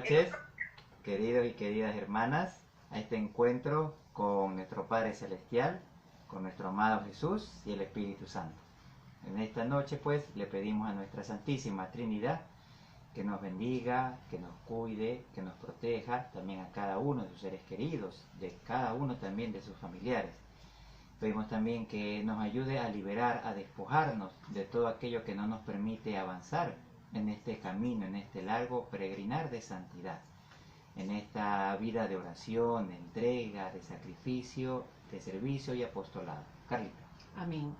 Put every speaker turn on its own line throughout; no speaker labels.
noches, queridos y queridas hermanas, a este encuentro con nuestro Padre Celestial, con nuestro amado Jesús y el Espíritu Santo. En esta noche, pues, le pedimos a nuestra Santísima Trinidad que nos bendiga, que nos cuide, que nos proteja, también a cada uno de sus seres queridos, de cada uno también de sus familiares. Pedimos también que nos ayude a liberar, a despojarnos de todo aquello que no nos permite avanzar en este camino, en este largo peregrinar de santidad, en esta vida de oración, de entrega, de sacrificio, de servicio y apostolado. Carlita.
Amén.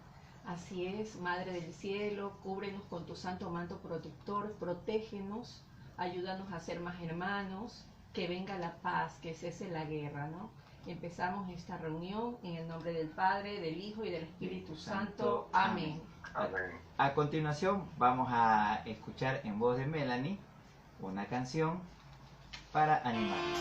Así es, Madre del Cielo, cúbrenos con tu santo manto protector, protégenos, ayúdanos a ser más hermanos, que venga la paz, que cese la guerra, ¿no? Empezamos esta reunión en el nombre del Padre, del Hijo y del Espíritu Santo. Amén.
Amén. A continuación vamos a escuchar en voz de Melanie una canción para animarnos.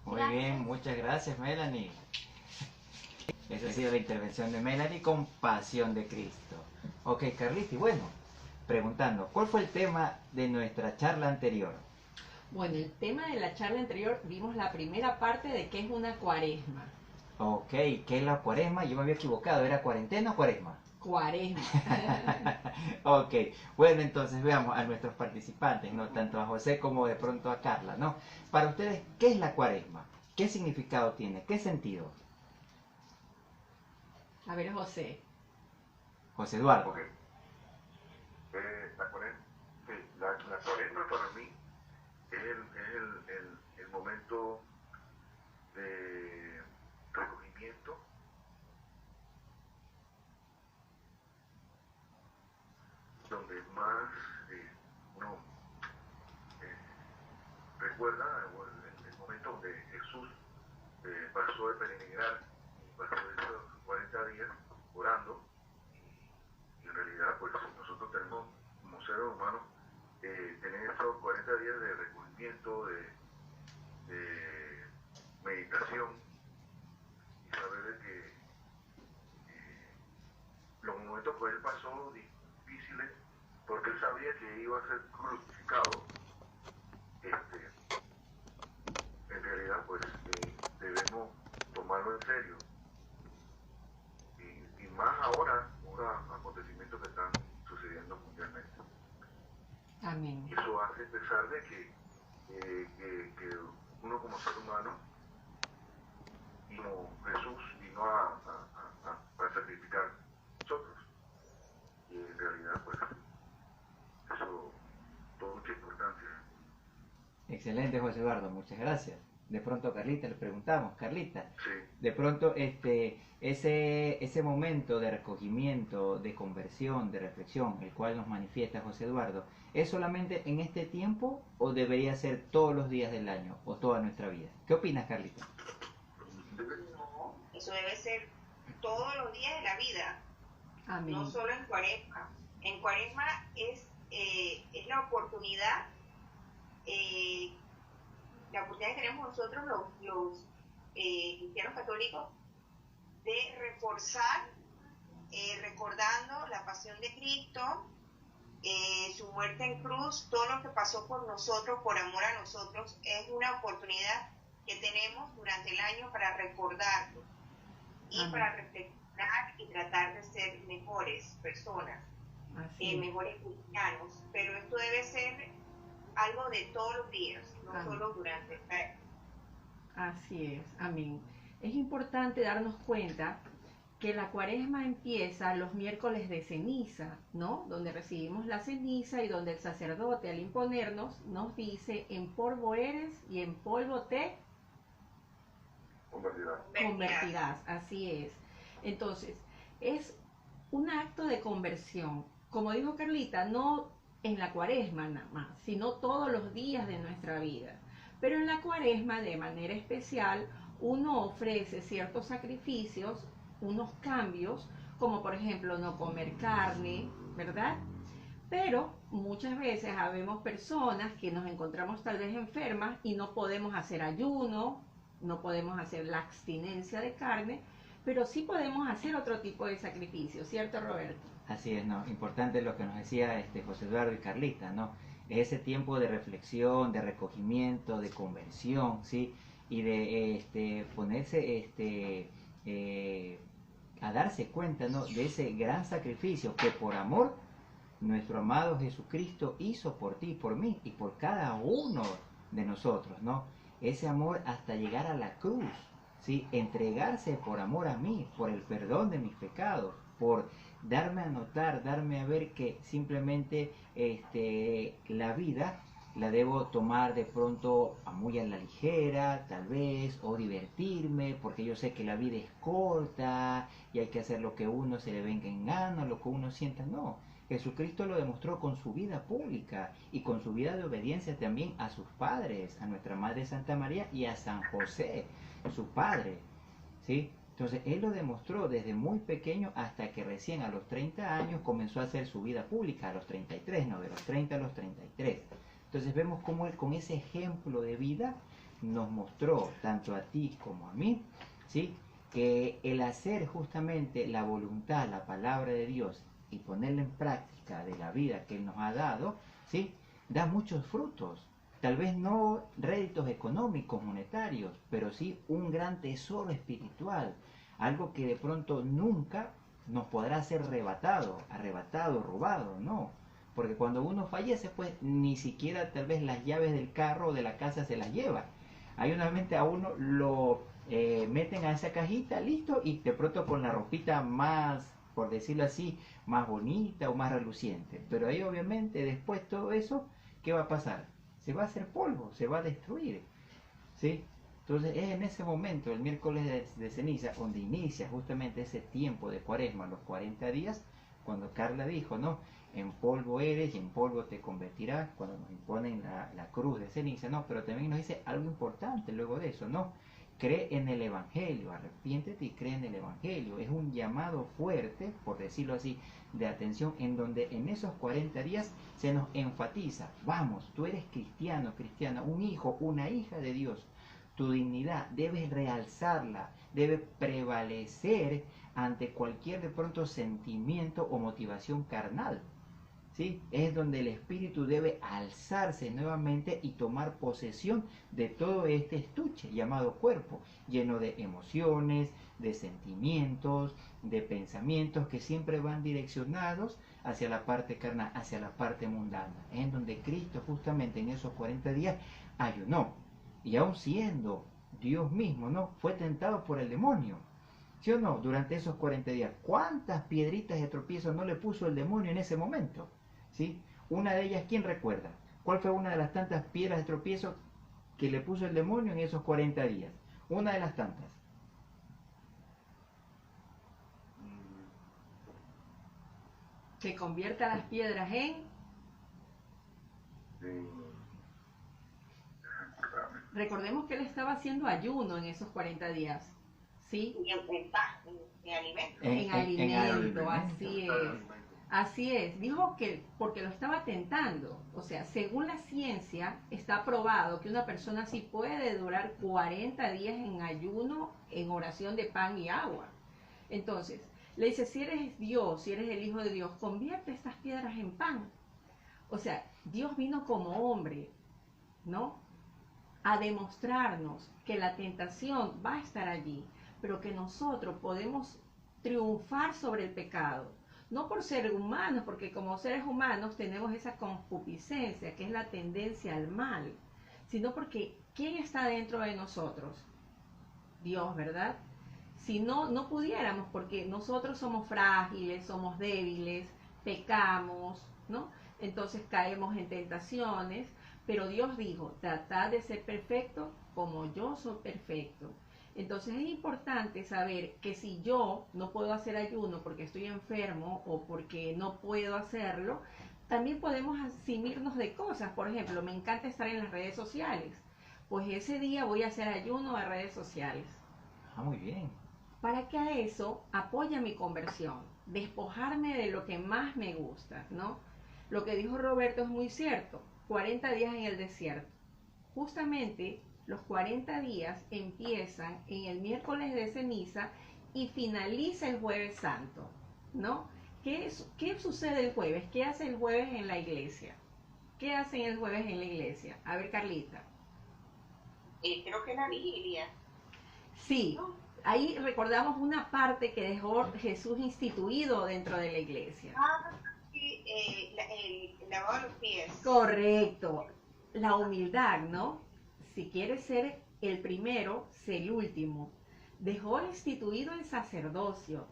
¿Okay? Muchas gracias, Melanie. Esa ha sido la intervención de Melanie con Pasión de Cristo. Ok, Carlita, y bueno, preguntando, ¿cuál fue el tema de nuestra charla anterior?
Bueno, el tema de la charla anterior vimos la primera parte de qué es una cuaresma.
Ok, ¿qué es la cuaresma? Yo me había equivocado, ¿era cuarentena o cuaresma?
Cuaresma.
Ok, bueno, entonces veamos a nuestros participantes, no tanto a José como de pronto a Carla, ¿no? Para ustedes, ¿qué es la cuaresma? ¿Qué significado tiene? ¿Qué sentido?
A ver, José.
José Eduardo.
Okay. La cuaresma para mí es el momento de recogimiento, donde más uno recuerda el momento donde Jesús pasó de peregrinar y pasó esos 40 días orando, y en realidad pues nosotros tenemos como seres humanos tener esos 40 días de recogimiento, de meditación, y saber de que los momentos que él pasó difíciles, porque él sabía que iba a ser crucificado, en realidad pues debemos tomarlo en serio, y más ahora acontecimientos que están sucediendo mundialmente.
Amén.
Y eso hace pensar de que uno como ser humano, y como Jesús vino a sacrificar a nosotros, y en realidad pues eso tuvo mucha importancia.
Excelente, José Eduardo, muchas gracias. De pronto a Carlita le preguntamos, Carlita,
Sí.
de pronto ese momento de recogimiento, de conversión, de reflexión, el cual nos manifiesta José Eduardo, ¿es solamente en este tiempo o debería ser todos los días del año o toda nuestra vida? ¿Qué opinas, Carlita?
No, eso debe ser todos los días de la vida.
Amén.
No solo en cuaresma. En cuaresma es la oportunidad que tenemos nosotros los cristianos católicos de reforzar, recordando la pasión de Cristo, su muerte en cruz, todo lo que pasó por nosotros, por amor a nosotros. Es una oportunidad que tenemos durante el año para recordarlo y
Amén.
para reflexionar y tratar de ser mejores personas, mejores cristianos. Pero esto debe ser algo de todos los días, no
Amén.
solo durante el año.
Así es, amén. Es importante darnos cuenta que la cuaresma empieza los miércoles de ceniza, ¿no? Donde recibimos la ceniza y donde el sacerdote al imponernos nos dice: en polvo eres y en polvo te convertirás. Así es. Entonces, es un acto de conversión. Como dijo Carlita, no en la cuaresma nada más, sino todos los días de nuestra vida. Pero en la cuaresma, de manera especial, uno ofrece ciertos sacrificios, unos cambios, como por ejemplo no comer carne, ¿verdad? Pero muchas veces habemos personas que nos encontramos tal vez enfermas y no podemos hacer ayuno, no podemos hacer la abstinencia de carne, pero sí podemos hacer otro tipo de sacrificio, ¿cierto, Roberto?
Así es, ¿no? Importante lo que nos decía José Eduardo y Carlita, ¿no? Ese tiempo de reflexión, de recogimiento, de conversión, ¿sí? Y de ponerse a darse cuenta, ¿no? De ese gran sacrificio que por amor nuestro amado Jesucristo hizo por ti, por mí y por cada uno de nosotros, ¿no? Ese amor hasta llegar a la cruz, ¿sí? Entregarse por amor a mí, por el perdón de mis pecados, por darme a notar, darme a ver que simplemente la vida la debo tomar de pronto muy a la ligera, tal vez, o divertirme, porque yo sé que la vida es corta y hay que hacer lo que uno se le venga en gana, lo que uno sienta. No, Jesucristo lo demostró con su vida pública y con su vida de obediencia también a sus padres, a nuestra Madre Santa María y a San José, su padre, ¿sí? Entonces, él lo demostró desde muy pequeño hasta que recién a los 30 años comenzó a hacer su vida pública, a los 33, no, de los 30 a los 33. Entonces vemos cómo él con ese ejemplo de vida nos mostró, tanto a ti como a mí, ¿sí? Que el hacer justamente la voluntad, la palabra de Dios y ponerla en práctica de la vida que él nos ha dado, ¿sí? Da muchos frutos. Tal vez no réditos económicos, monetarios, pero sí un gran tesoro espiritual. Algo que de pronto nunca nos podrá ser arrebatado, robado, no. Porque cuando uno fallece, pues ni siquiera tal vez las llaves del carro o de la casa se las lleva. Hay una mente a uno lo meten a esa cajita, listo, y de pronto con la ropita más, por decirlo así, más bonita o más reluciente. Pero ahí obviamente después todo eso, ¿qué va a pasar? Se va a hacer polvo, se va a destruir, ¿sí? Entonces es en ese momento, el miércoles de ceniza, donde inicia justamente ese tiempo de Cuaresma, los 40 días, cuando Carla dijo, ¿no? En polvo eres y en polvo te convertirás, cuando nos imponen la cruz de ceniza, ¿no? Pero también nos dice algo importante luego de eso, ¿no? Cree en el Evangelio, arrepiéntete y cree en el Evangelio. Es un llamado fuerte, por decirlo así, de atención, en donde en esos 40 días se nos enfatiza, vamos, tú eres cristiano, cristiana, un hijo, una hija de Dios. Tu dignidad debes realzarla, debe prevalecer ante cualquier de pronto sentimiento o motivación carnal, ¿sí? Es donde el espíritu debe alzarse nuevamente y tomar posesión de todo este estuche llamado cuerpo, lleno de emociones, de sentimientos, de pensamientos que siempre van direccionados hacia la parte carnal, hacia la parte mundana. Es en donde Cristo justamente en esos 40 días ayunó. Y aun siendo Dios mismo, ¿no? Fue tentado por el demonio. ¿Sí o no? Durante esos 40 días. ¿Cuántas piedritas de tropiezo no le puso el demonio en ese momento? ¿Sí? Una de ellas, ¿quién recuerda? ¿Cuál fue una de las tantas piedras de tropiezo que le puso el demonio en esos 40 días? Una de las tantas.
Que convierta las piedras en... Recordemos que él estaba haciendo ayuno en esos 40 días, ¿sí?
Y en alimento.
En alimento, así es.
Alimento.
Así es, dijo que porque lo estaba tentando, o sea, según la ciencia está probado que una persona así puede durar 40 días en ayuno, en oración de pan y agua. Entonces, le dice, si eres Dios, si eres el Hijo de Dios, convierte estas piedras en pan. O sea, Dios vino como hombre, ¿no? A demostrarnos que la tentación va a estar allí, pero que nosotros podemos triunfar sobre el pecado. No por ser humanos, porque como seres humanos tenemos esa concupiscencia, que es la tendencia al mal, sino porque ¿quién está dentro de nosotros? Dios, ¿verdad? Si no, no pudiéramos, porque nosotros somos frágiles, somos débiles, pecamos, ¿no? Entonces caemos en tentaciones, pero Dios dijo, tratad de ser perfecto como yo soy perfecto. Entonces es importante saber que si yo no puedo hacer ayuno porque estoy enfermo o porque no puedo hacerlo, también podemos eximirnos de cosas. Por ejemplo, me encanta estar en las redes sociales. Pues ese día voy a hacer ayuno de redes sociales.
Ah, muy bien.
Para que a eso apoya mi conversión, despojarme de lo que más me gusta, ¿no? Lo que dijo Roberto es muy cierto, 40 días en el desierto. Justamente los 40 días empiezan en el miércoles de ceniza y finaliza el jueves santo, ¿no? ¿Qué sucede el jueves? ¿Qué hace el jueves en la iglesia? ¿Qué hacen el jueves en la iglesia? A ver, Carlita.
Creo que la vigilia.
Sí,
¿No?
ahí recordamos una parte que dejó Jesús instituido dentro de la iglesia.
Ah, sí, el lavado de los pies.
Correcto, la humildad, ¿no? Si quieres ser el primero, sé el último. Dejó instituido el sacerdocio.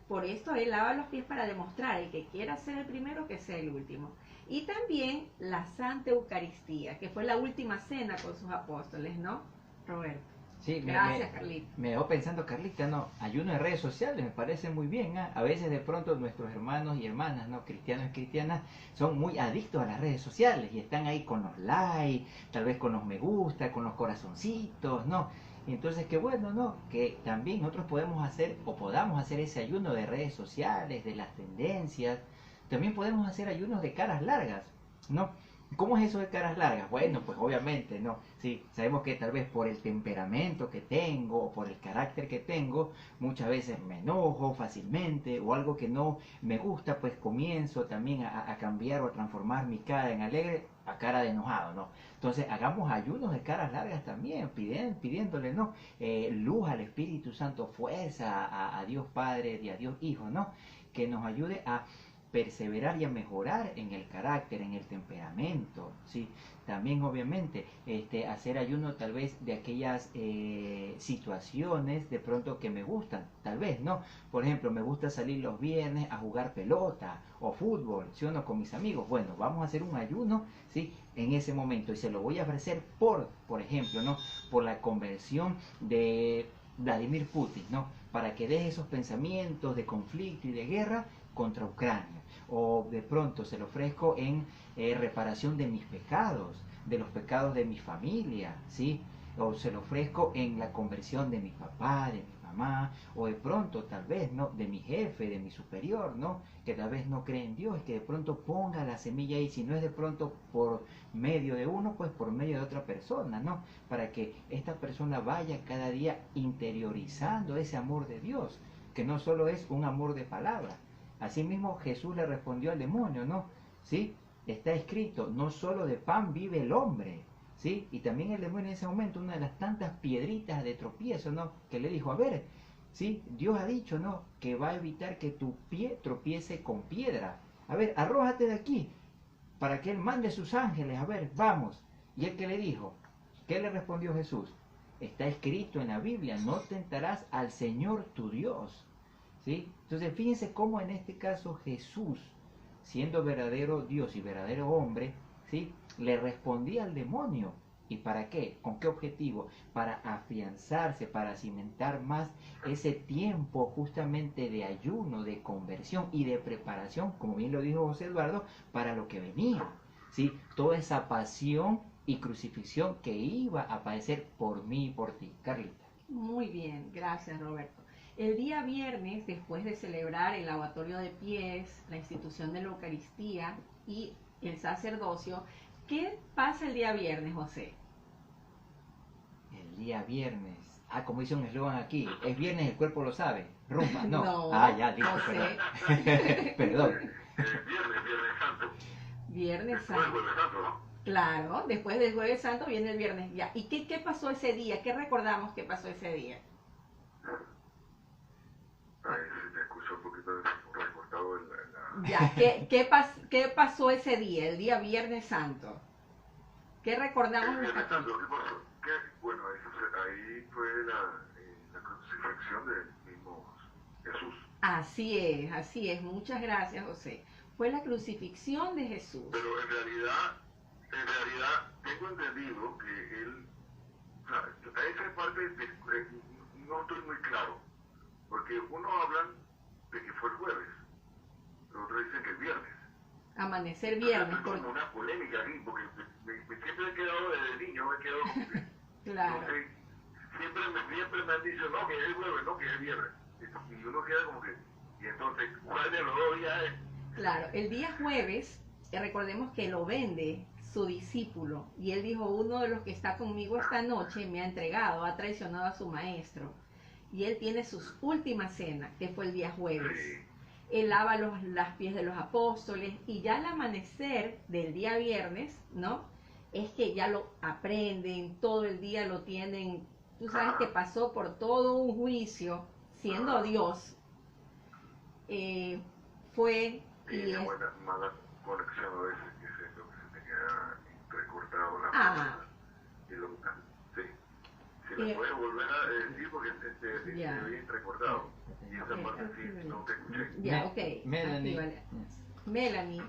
Por esto él lava los pies para demostrar el que quiera ser el primero, que sea el último. Y también la Santa Eucaristía, que fue la última cena con sus apóstoles, ¿no, Roberto?
Sí,
Gracias, Carlita.
me dejó pensando, Carlita, no, ayuno de redes sociales me parece muy bien, ¿ah? A veces de pronto nuestros hermanos y hermanas, no, cristianos y cristianas, son muy adictos a las redes sociales y están ahí con los likes, tal vez con los me gusta, con los corazoncitos, ¿no? Entonces, qué bueno, ¿no? Que también nosotros podemos hacer o podamos hacer ese ayuno de redes sociales, de las tendencias. También podemos hacer ayunos de caras largas, ¿no? ¿Cómo es eso de caras largas? Bueno, pues obviamente, ¿no? Sí, sabemos que tal vez por el temperamento que tengo o por el carácter que tengo, muchas veces me enojo fácilmente o algo que no me gusta, pues comienzo también a cambiar o a transformar mi cara en alegre a cara de enojado, ¿no? Entonces hagamos ayunos de caras largas también, pidiéndole, ¿no? Luz al Espíritu Santo, fuerza a Dios Padre y a Dios Hijo, ¿no? Que nos ayude a perseverar y a mejorar en el carácter, en el temperamento, ¿sí? También obviamente hacer ayuno tal vez de aquellas situaciones de pronto que me gustan, tal vez, ¿no? Por ejemplo, me gusta salir los viernes a jugar pelota o fútbol, ¿sí o no? Con mis amigos. Bueno, vamos a hacer un ayuno, ¿sí? En ese momento y se lo voy a ofrecer por ejemplo, ¿no? Por la conversión de Vladimir Putin, ¿no? Para que deje esos pensamientos de conflicto y de guerra contra Ucrania. O de pronto se lo ofrezco en reparación de mis pecados, de los pecados de mi familia, ¿sí? O se lo ofrezco en la conversión de mi papá, de mi mamá, o de pronto tal vez, ¿no? De mi jefe, de mi superior, ¿no? Que tal vez no cree en Dios, que de pronto ponga la semilla ahí, si no es de pronto por medio de uno, pues por medio de otra persona, ¿no? Para que esta persona vaya cada día interiorizando ese amor de Dios, que no solo es un amor de palabra. Asimismo Jesús le respondió al demonio, ¿no? ¿Sí? Está escrito, no solo de pan vive el hombre, ¿sí? Y también el demonio en ese momento, una de las tantas piedritas de tropiezo, ¿no? Que le dijo, a ver, ¿sí? Dios ha dicho, ¿no? Que va a evitar que tu pie tropiece con piedra. A ver, arrójate de aquí, para que Él mande sus ángeles, a ver, vamos. ¿Y él qué le dijo? ¿Qué le respondió Jesús? Está escrito en la Biblia, no tentarás al Señor tu Dios. ¿Sí? Entonces fíjense cómo en este caso Jesús, siendo verdadero Dios y verdadero hombre, ¿sí? Le respondía al demonio. ¿Y para qué? ¿Con qué objetivo? Para afianzarse, para cimentar más ese tiempo justamente de ayuno, de conversión y de preparación, como bien lo dijo José Eduardo, para lo que venía. ¿Sí? Toda esa pasión y crucifixión que iba a padecer por mí y por ti. Carlita.
Muy bien, gracias, Roberto. El día viernes, después de celebrar el lavatorio de pies, la institución de la Eucaristía y el sacerdocio, ¿qué pasa el día viernes, José?
El día viernes. Ah, como dice un eslogan aquí, es viernes, el cuerpo lo sabe. Rumba, no.
No,
Ah, ya, listo,
José.
perdón.
Viernes Santo.
Viernes
Después del
Santo.
Jueves Santo, ¿no?
Claro, después del Jueves Santo viene el viernes ya. ¿Y qué pasó ese día? ¿Qué recordamos que pasó ese día?
Ay, se me escucha un poquito recortado la...
Ya, ¿qué pasó ese día, el día Viernes Santo? ¿Qué recordamos?
El Viernes Santo, ¿qué pasó? Bueno, ahí fue la crucifixión del mismo Jesús.
Así es. Muchas gracias, José. Fue la crucifixión de Jesús.
Pero en realidad tengo entendido que él, o sea, esa parte no estoy muy claro, porque uno hablan de que fue el jueves, pero otro dice que el viernes.
Amanecer viernes.
Es como una polémica aquí, porque siempre he quedado desde niño, me he quedado como que
Claro.
Entonces, siempre me han dicho, no, que es el jueves, no, que es el viernes. Y uno queda como que, y entonces, ¿cuál de los dos días es?
Claro, el día jueves, recordemos que lo vende su discípulo y él dijo, uno de los que está conmigo esta noche me ha entregado, ha traicionado a su maestro. Y él tiene sus últimas cenas, que fue el día jueves.
Sí.
Él lava las pies de los apóstoles y ya al amanecer del día viernes, ¿no? Es que ya lo aprenden, todo el día lo tienen. Tú sabes que pasó por todo un juicio, siendo Dios. Fue y
Tiene
es,
buena, mala conexión a veces, que es lo que se te queda entrecortado la
Ah.
y lo sí. Si me puedes volver a decir porque se
Ya.
había entrecortado. Y esa
Ok,
parte sí,
aquí
no te escuché.
ya, ok.
Melanie.
Actívale. Melanie.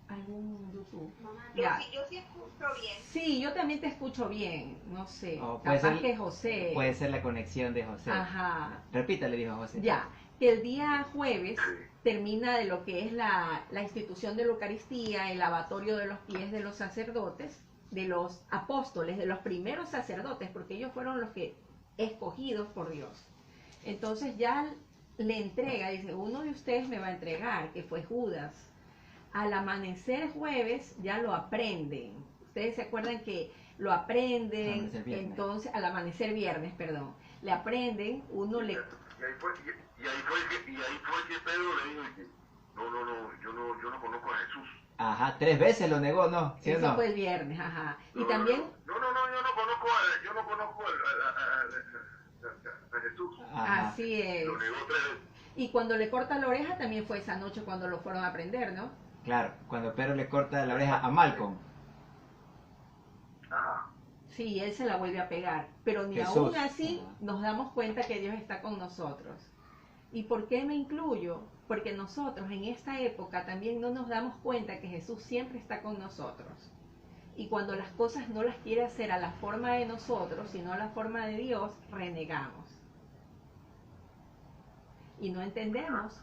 ¿Algún YouTube?
Yo,
Ya.
yo sí escucho bien.
Sí, yo también te escucho bien. No sé.
O puede
Capaz
ser-
que José.
Puede ser la conexión de José.
Ajá.
Repítale, dijo José.
Ya. Que el día jueves
Sí.
termina de lo que es la institución de la Eucaristía, el lavatorio de los pies de los sacerdotes, de los apóstoles, de los primeros sacerdotes, porque ellos fueron los que escogidos por Dios. Entonces ya le entrega, dice, uno de ustedes me va a entregar, que fue Judas. Al amanecer jueves ya lo aprenden. Ustedes se acuerdan que lo aprenden,
Amanecer viernes.
entonces, al amanecer viernes, perdón. Le aprenden, uno le...
Y ahí fue que Pedro le dijo que yo no conozco a Jesús.
Ajá, 3 veces lo negó, ¿no? ¿Sí o
Eso
no?
fue el viernes, ajá. Y
No,
también...
yo no conozco a Jesús.
Ajá.
Así es.
Lo negó 3 veces.
Y cuando le corta la oreja también fue esa noche cuando lo fueron a aprender, ¿no?
Claro, cuando Pedro le corta la oreja a Malcolm.
Ajá.
Sí, él se la vuelve a pegar. Pero ni
Jesús.
aún así
Ajá.
nos damos cuenta que Dios está con nosotros. ¿Y por qué me incluyo? Porque nosotros en esta época también no nos damos cuenta que Jesús siempre está con nosotros. Y cuando las cosas no las quiere hacer a la forma de nosotros, sino a la forma de Dios, renegamos. Y no entendemos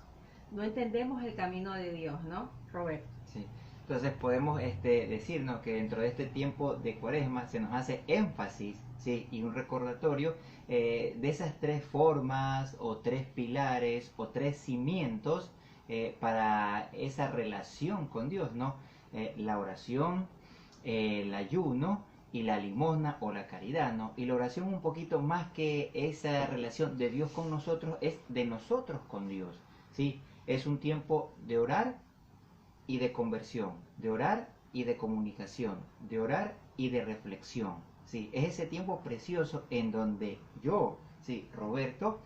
el camino de Dios, ¿no, Roberto?
Sí. Entonces podemos decirnos que dentro de este tiempo de Cuaresma se nos hace énfasis, ¿sí? Y un recordatorio de esas 3 formas o 3 pilares o 3 cimientos para esa relación con Dios, ¿no? La oración, el ayuno y la limosna o la caridad, ¿no? Y la oración un poquito más que esa relación de Dios con nosotros, es de nosotros con Dios, ¿sí? Es un tiempo de orar y de conversión, de orar y de comunicación, de orar y de reflexión, ¿sí? Es ese tiempo precioso en donde yo, ¿sí? Roberto,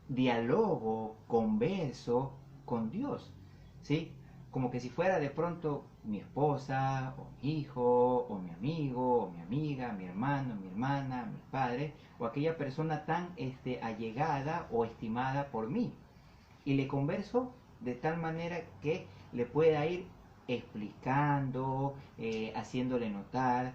dialogo, converso con Dios, ¿sí? Como que si fuera de pronto mi esposa, o mi hijo, o mi amigo, o mi amiga, mi hermano, mi hermana, mi padre, o aquella persona tan allegada o estimada por mí. Y le converso de tal manera que le pueda ir explicando, haciéndole notar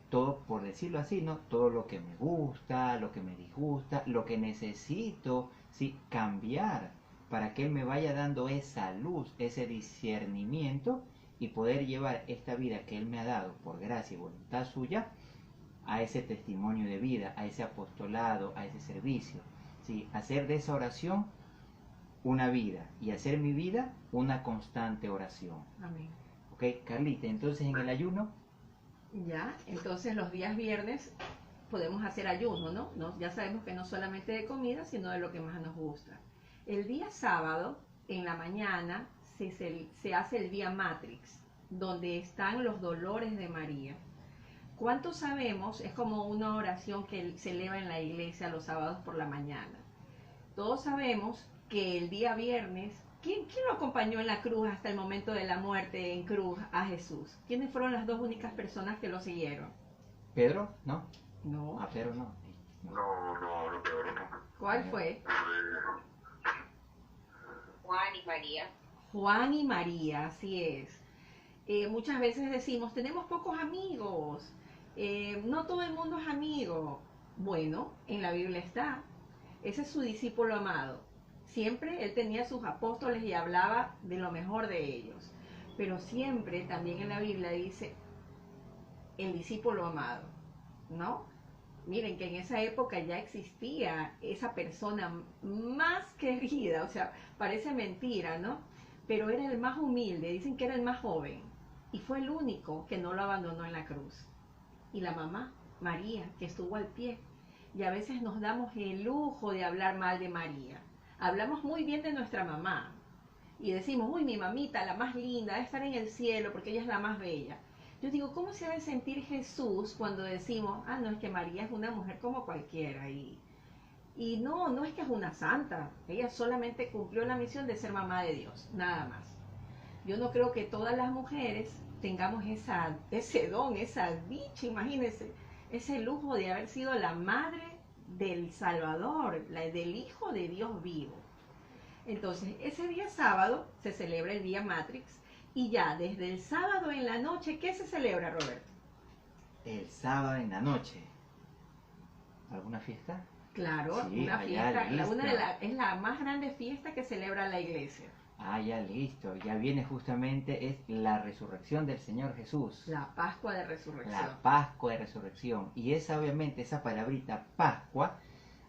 todo, por decirlo así, ¿no? Todo lo que me gusta, lo que me disgusta, lo que necesito, ¿sí? Cambiar para que Él me vaya dando esa luz, ese discernimiento y poder llevar esta vida que Él me ha dado por gracia y voluntad suya a ese testimonio de vida, a ese apostolado, a ese servicio, ¿sí? Hacer de esa oración una vida y hacer mi vida una constante oración.
Amén.
¿Ok, Carlita? Entonces en el ayuno,
Ya, entonces los días viernes podemos hacer ayuno, ¿no? Ya sabemos que no solamente de comida, sino de lo que más nos gusta. El día sábado, en la mañana, se hace el Vía Matrix, donde están los dolores de María. ¿Cuántos sabemos? Es como una oración que se eleva en la iglesia los sábados por la mañana. Todos sabemos que el día viernes, ¿quién lo acompañó en la cruz hasta el momento de la muerte en cruz a Jesús? ¿Quiénes fueron las 2 únicas personas que lo siguieron?
Pedro, ¿no?
No.
Ah, Pedro no.
No, Pedro no.
¿Cuál fue?
Juan y María.
Juan y María, así es. Muchas veces decimos, tenemos pocos amigos, no todo el mundo es amigo. Bueno, en la Biblia está. Ese es su discípulo amado. Siempre él tenía sus apóstoles y hablaba de lo mejor de ellos. Pero siempre también en la Biblia dice el discípulo amado. ¿no? Miren que en esa época ya existía esa persona más querida, o sea, parece mentira, ¿no? Pero era el más humilde, dicen que era el más joven, y fue el único que no lo abandonó en la cruz. Y la mamá, María, que estuvo al pie. Y a veces nos damos el lujo de hablar mal de María. Hablamos muy bien de nuestra mamá, y decimos, uy, mi mamita, la más linda, debe estar en el cielo porque ella es la más bella. Yo digo, ¿cómo se ha de sentir Jesús cuando decimos, ah, no, es que María es una mujer como cualquiera? Y no, no es que es una santa, ella solamente cumplió la misión de ser mamá de Dios, nada más. Yo no creo que todas las mujeres tengamos ese don, esa dicha, imagínense, ese lujo de haber sido la madre del Salvador, del Hijo de Dios vivo. Entonces, ese día sábado se celebra el día Matrix, y ya desde el sábado en la noche, ¿qué se celebra, Roberto?
El sábado en la noche. ¿Alguna fiesta?
Claro,
Sí,
una fiesta,
listo.
es la más grande fiesta que celebra la iglesia.
Ah, ya listo. Ya viene justamente, es la resurrección del Señor Jesús.
La Pascua de Resurrección.
La Pascua de Resurrección. Y obviamente, esa palabrita Pascua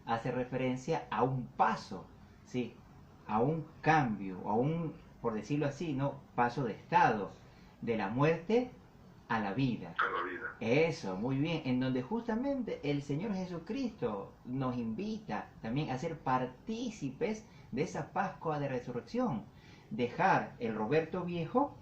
hace referencia a un paso, ¿sí? A un cambio, a un, por decirlo así, ¿no? Paso de estado, de la muerte a la vida.
A la vida.
Eso, muy bien, en donde justamente el Señor Jesucristo nos invita también a ser partícipes de esa Pascua de Resurrección. Dejar el Roberto viejo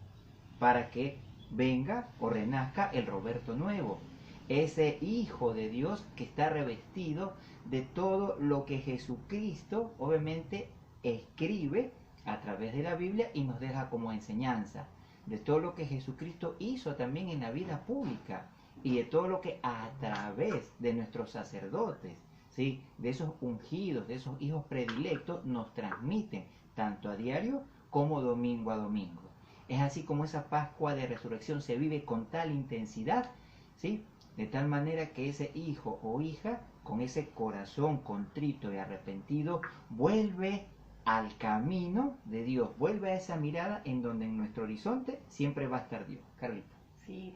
para que venga o renazca el Roberto nuevo. Ese Hijo de Dios que está revestido de todo lo que Jesucristo obviamente escribe a través de la Biblia y nos deja como enseñanza. De todo lo que Jesucristo hizo también en la vida pública y de todo lo que a través de nuestros sacerdotes, ¿sí? De esos ungidos, de esos hijos predilectos, nos transmiten tanto a diario como domingo a domingo. Es así como esa Pascua de Resurrección se vive con tal intensidad, ¿sí? De tal manera que ese hijo o hija, con ese corazón contrito y arrepentido, vuelve al camino de Dios, vuelve a esa mirada en donde en nuestro horizonte siempre va a estar Dios. Carlita.
Sí.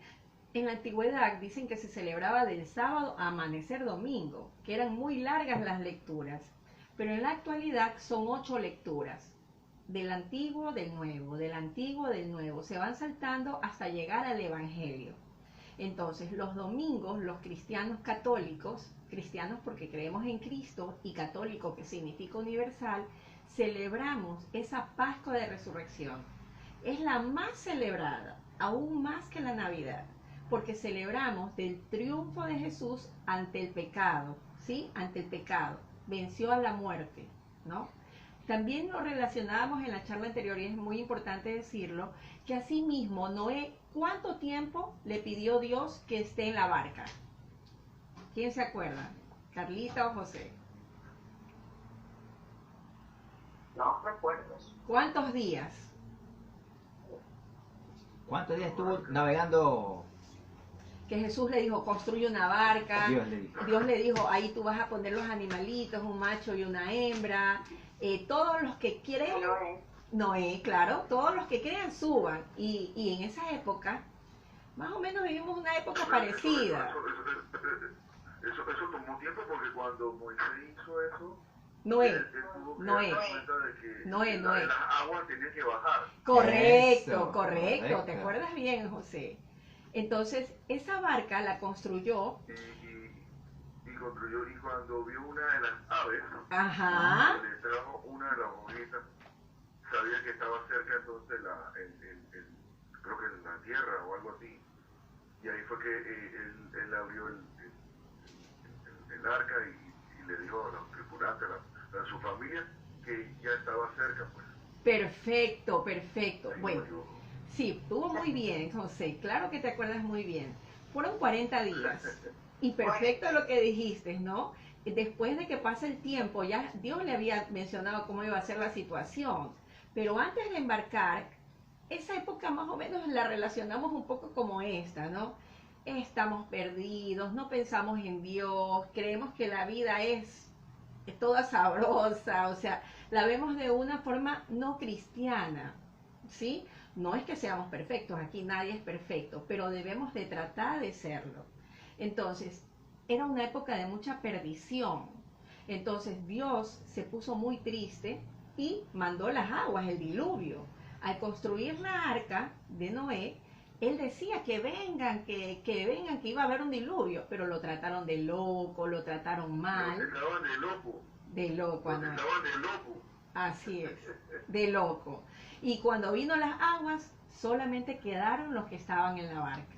En la antigüedad dicen que se celebraba del sábado a amanecer domingo, que eran muy largas las lecturas, pero en la actualidad son 8 lecturas, del Antiguo, del Nuevo, del Antiguo, del Nuevo, se van saltando hasta llegar al Evangelio. Entonces, los domingos, los cristianos católicos, cristianos porque creemos en Cristo y católico que significa universal, celebramos esa Pascua de Resurrección. Es la más celebrada, aún más que la Navidad, porque celebramos del triunfo de Jesús ante el pecado, ¿sí? Ante el pecado, venció a la muerte, ¿no? También lo relacionábamos en la charla anterior, y es muy importante decirlo, que asimismo Noé, ¿cuánto tiempo le pidió Dios que esté en la barca? ¿Quién se acuerda? ¿Carlita o José?
No recuerdo.
¿Cuántos días?
¿Cuántos días estuvo navegando?
Que Jesús le dijo, construye una barca. Dios le dijo, ahí tú vas a poner los animalitos, un macho y una hembra. Todos los que crean, Noé, claro, todos los que crean suban. Y en esa época, más o menos vivimos una época parecida.
Eso tomó tiempo porque cuando Moisés hizo eso,
Noé,
él tuvo que
Noé,
darse cuenta de que
Noé.
las aguas tenían que bajar.
Correcto,
Eso,
correcto, te
correcto.
acuerdas bien, José. Entonces, esa barca la construyó,
Y construyó, y cuando vio una de las aves,
ajá,
le trajo una de las hojitas, sabía que estaba cerca entonces creo que en la tierra o algo así, y ahí fue que él abrió el arca y le dijo a los tripulantes, a su familia, que ya estaba cerca, pues.
perfecto, perfecto.
Sí,
Bueno,
yo-
sí, estuvo muy bien, José, claro que te acuerdas muy bien. Fueron 40 días. Y perfecto lo que dijiste, ¿no? Después de que pasa el tiempo, ya Dios le había mencionado cómo iba a ser la situación. Pero antes de embarcar, esa época más o menos la relacionamos un poco como esta, ¿no? Estamos perdidos, no pensamos en Dios, creemos que la vida es toda sabrosa, o sea, la vemos de una forma no cristiana, ¿sí? No es que seamos perfectos, aquí nadie es perfecto, pero debemos de tratar de serlo. Entonces, era una época de mucha perdición. Entonces Dios se puso muy triste y mandó las aguas, el diluvio. Al construir la arca de Noé, él decía que vengan, que vengan, que iba a haber un diluvio, pero lo trataron de loco, lo trataron mal.
Lo trataban de loco.
De loco,
Lo
Noé.
trataban de loco.
Así es, de loco. Y cuando vino las aguas, solamente quedaron los que estaban en la barca,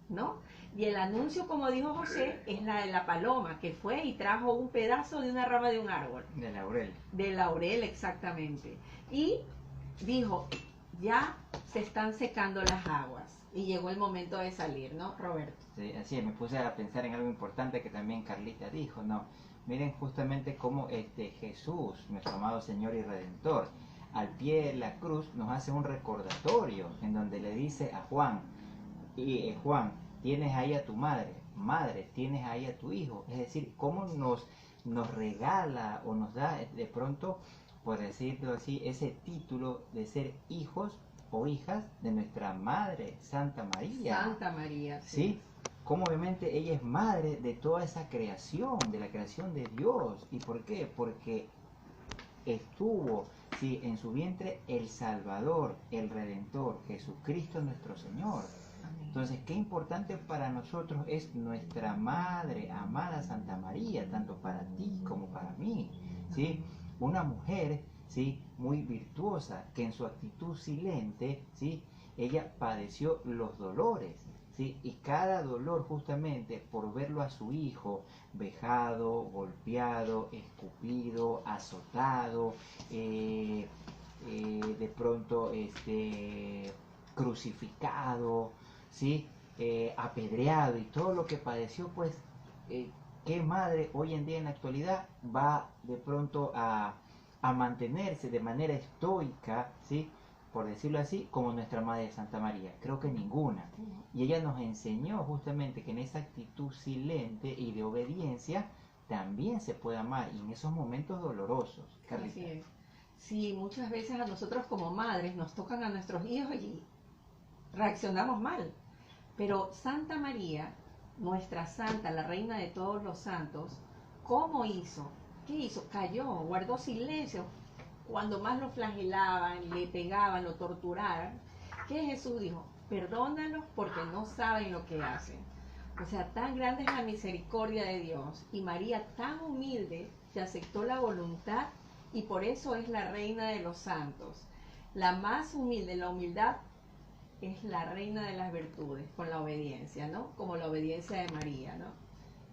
¿no? Y el anuncio, como dijo José, es la de la paloma, que fue y trajo un pedazo de una rama de un árbol.
De laurel.
De laurel, exactamente. Y dijo, ya se están secando las aguas. Y llegó el momento de salir, ¿no, Roberto?
Sí, así es, me puse a pensar en algo importante que también Carlita dijo, ¿no? Miren justamente cómo Jesús, nuestro amado Señor y Redentor, al pie de la cruz nos hace un recordatorio en donde le dice a Juan, Juan, tienes ahí a tu madre, madre, tienes ahí a tu hijo. Es decir, cómo nos regala o nos da de pronto, por decirlo así, ese título de ser hijos o hijas de nuestra Madre Santa María.
Santa María.
¿Sí? Como obviamente ella es madre de toda esa creación, de la creación de Dios. ¿Y por qué? Porque estuvo, sí, en su vientre el Salvador, el Redentor, Jesucristo nuestro Señor.
Amén.
Entonces, qué importante para nosotros es nuestra Madre, amada Santa María, tanto para ti como para mí, ¿sí? Una mujer, ¿sí?, muy virtuosa, que en su actitud silente, ¿sí?, ella padeció los dolores, ¿sí? Y cada dolor justamente por verlo a su hijo vejado, golpeado, escupido, azotado, de pronto crucificado, ¿sí? Apedreado y todo lo que padeció, pues, ¿qué madre hoy en día en la actualidad va de pronto a mantenerse de manera estoica, ¿sí?, por decirlo así, como nuestra Madre Santa María? Creo que ninguna. Y ella nos enseñó justamente que en esa actitud silente y de obediencia también se puede amar, y en esos momentos dolorosos. Carlita.
Así es. Sí, muchas veces a nosotros como madres nos tocan a nuestros hijos y reaccionamos mal. Pero Santa María, nuestra santa, la reina de todos los santos, ¿cómo hizo? ¿Qué hizo? Cayó, guardó silencio. Cuando más lo flagelaban, le pegaban, lo torturaban, ¿qué Jesús dijo? Perdónalos porque no saben lo que hacen. O sea, tan grande es la misericordia de Dios. Y María, tan humilde, que aceptó la voluntad, y por eso es la reina de los santos. La más humilde, la humildad, es la reina de las virtudes, con la obediencia, ¿no? Como la obediencia de María, ¿no?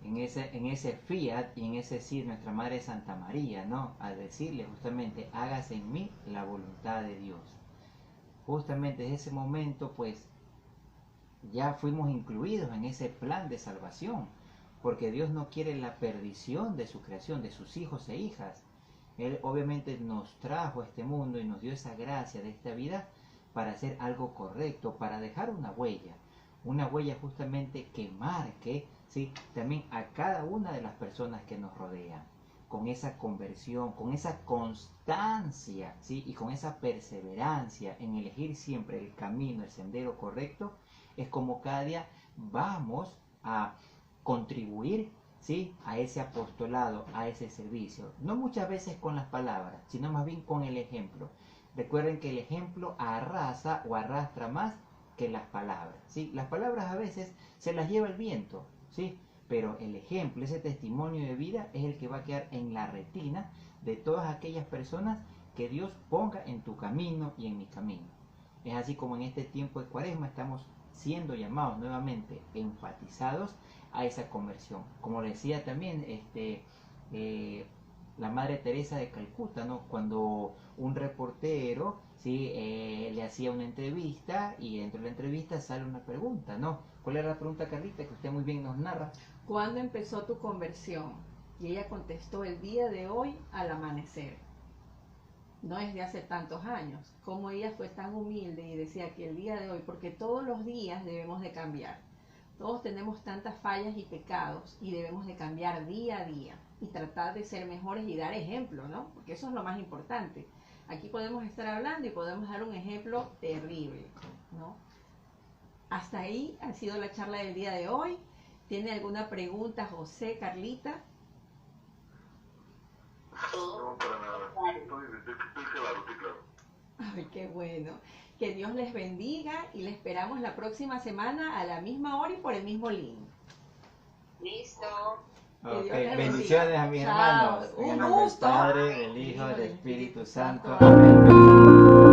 En ese fiat y en ese sí, nuestra Madre Santa María, ¿no?, al decirle justamente, hágase en mí la voluntad de Dios. Justamente desde ese momento, pues, ya fuimos incluidos en ese plan de salvación, porque Dios no quiere la perdición de su creación, de sus hijos e hijas. Él obviamente nos trajo a este mundo y nos dio esa gracia de esta vida para hacer algo correcto, para dejar una huella justamente que marque, ¿sí?, también a cada una de las personas que nos rodean, con esa conversión, con esa constancia, ¿sí?, y con esa perseverancia en elegir siempre el camino, el sendero correcto. Es como cada día vamos a contribuir, ¿sí?, a ese apostolado, a ese servicio, no muchas veces con las palabras, sino más bien con el ejemplo. Recuerden que el ejemplo arrasa o arrastra más que las palabras, ¿sí? Las palabras a veces se las lleva el viento, ¿sí? Pero el ejemplo, ese testimonio de vida, es el que va a quedar en la retina de todas aquellas personas que Dios ponga en tu camino y en mi camino. Es así como en este tiempo de Cuaresma estamos siendo llamados nuevamente, enfatizados a esa conversión. Como decía también la Madre Teresa de Calcuta, ¿no?, cuando un reportero, ¿sí?, le hacía una entrevista, y dentro de la entrevista sale una pregunta, ¿no? ¿Cuál era la pregunta, Carlita, que usted muy bien nos narra?
¿Cuándo empezó tu conversión? Y ella contestó, el día de hoy al amanecer. No es de hace tantos años. Como ella fue tan humilde y decía que el día de hoy, porque todos los días debemos de cambiar. Todos tenemos tantas fallas y pecados y debemos de cambiar día a día y tratar de ser mejores y dar ejemplo, ¿no? Porque eso es lo más importante. Aquí podemos estar hablando y podemos dar un ejemplo terrible, ¿no? Hasta ahí ha sido la charla del día de hoy. ¿Tiene alguna pregunta, José, Carlita?
No, para nada. Estoy claro.
Ay, qué bueno. Que Dios les bendiga y les esperamos la próxima semana a la misma hora y por el mismo link.
Listo.
Que
Ok,
Dios les
bendiciones
bendiga.
a mis
Chao.
hermanos. En
Un
el nombre del
gusto.
Padre, del Hijo, del
Del
Espíritu
Espíritu
Santo.
Santo.
Amén.